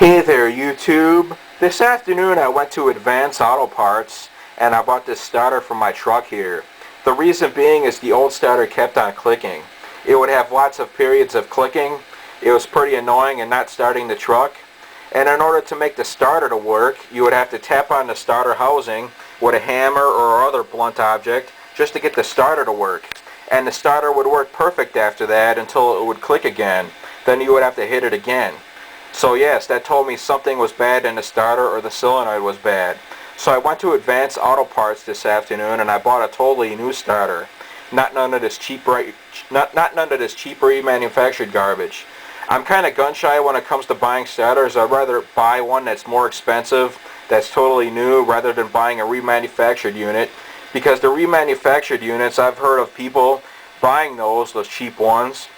Hey there YouTube. This afternoon I went to Advance Auto Parts and I bought this starter for my truck here. The reason being is the old starter kept on clicking. It would have lots of periods of clicking. It was pretty annoying and not starting the truck. And in order to make the starter to work, you would have to tap on the starter housing with a hammer or other blunt object just to get the starter to work. And the starter would work perfect after that until it would click again. Then you would have to hit it again. So yes, that told me something was bad in the starter or the solenoid was bad. So I went to Advance Auto Parts this afternoon and I bought a totally new starter. Not none of this cheap remanufactured garbage. I'm kind of gun shy when it comes to buying starters. I'd rather buy one that's more expensive, that's totally new, rather than buying a remanufactured unit. Because the remanufactured units, I've heard of people buying those cheap ones.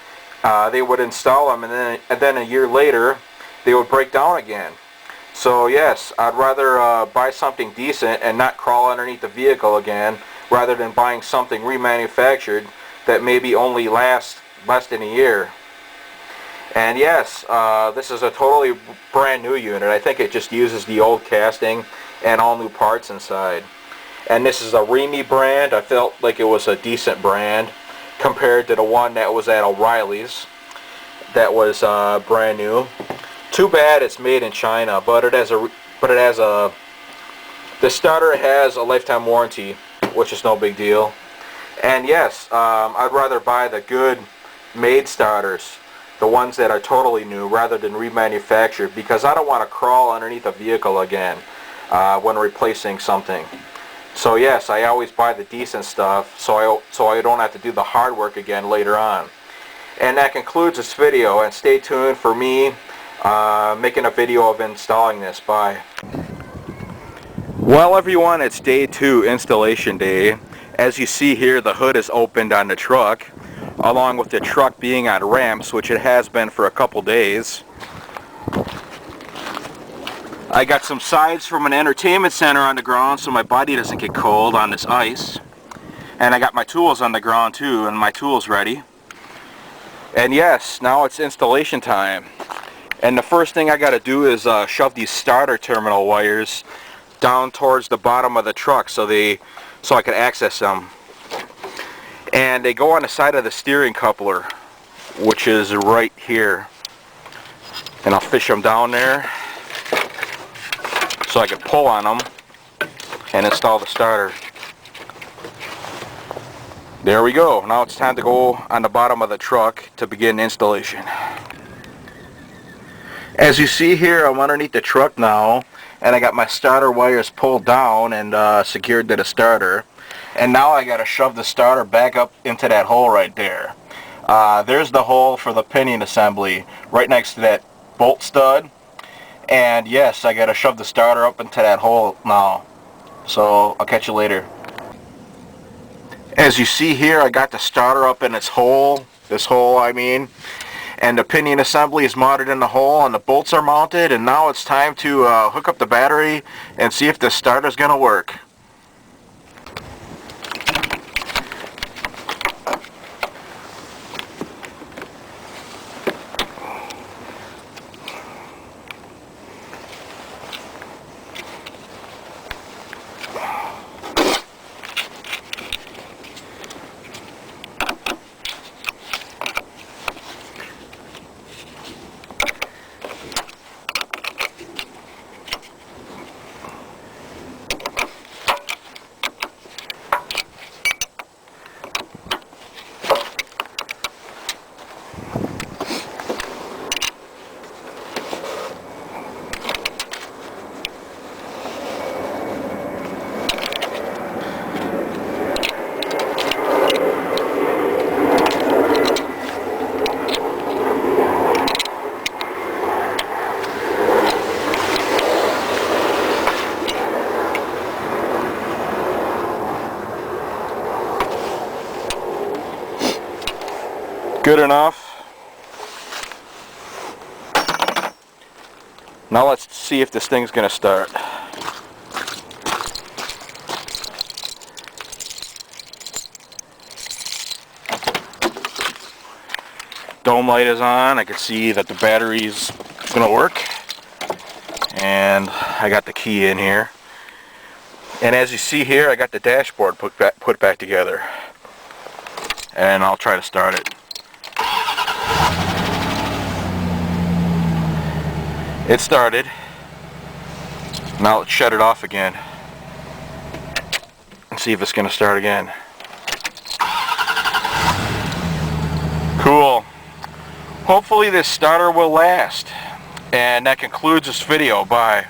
They would install them and then a year later they would break down again. So yes, I'd rather buy something decent and not crawl underneath the vehicle again rather than buying something remanufactured that maybe only lasts less than a year. And yes, this is a totally brand new unit. I think it just uses the old casting and all new parts inside. And this is a Remy brand. I felt like it was a decent brand compared to the one that was at O'Reilly's that was brand new. Too bad it's made in China, but the starter has a lifetime warranty, which is no big deal. And yes, I'd rather buy the good made starters, the ones that are totally new, rather than remanufactured, because I don't want to crawl underneath a vehicle again when replacing something. So yes, I always buy the decent stuff so I don't have to do the hard work again later on. And that concludes this video, and stay tuned for me making a video of installing this. Bye. Well everyone, it's day 2, installation day. As you see here, the hood is opened on the truck, along with the truck being on ramps, which it has been for a couple days. I got some sides from an entertainment center on the ground so my body doesn't get cold on this ice. And I got my tools on the ground too, and my tools ready. And yes, now it's installation time. And the first thing I got to do is shove these starter terminal wires down towards the bottom of the truck so I can access them. And they go on the side of the steering coupler, which is right here. And I'll fish them down there so I can pull on them and install the starter. There we go. Now it's time to go on the bottom of the truck to begin installation. As you see here, I'm underneath the truck now, and I got my starter wires pulled down and secured to the starter. And now I got to shove the starter back up into that hole right there. There's the hole for the pinion assembly right next to that bolt stud. And yes, I got to shove the starter up into that hole now. So I'll catch you later. As you see here, I got the starter up in its hole. This hole, I mean. And the pinion assembly is mounted in the hole and the bolts are mounted, and now it's time to hook up the battery and see if the starter's gonna work. Good enough. Now let's see if this thing's gonna start. Dome light is on. I can see that the battery's gonna work. And I got the key in here. And as you see here, I got the dashboard put back together. And I'll try to start it. It started. Now let's shut it off again. And see if it's going to start again. Cool. Hopefully this starter will last. And that concludes this video. Bye.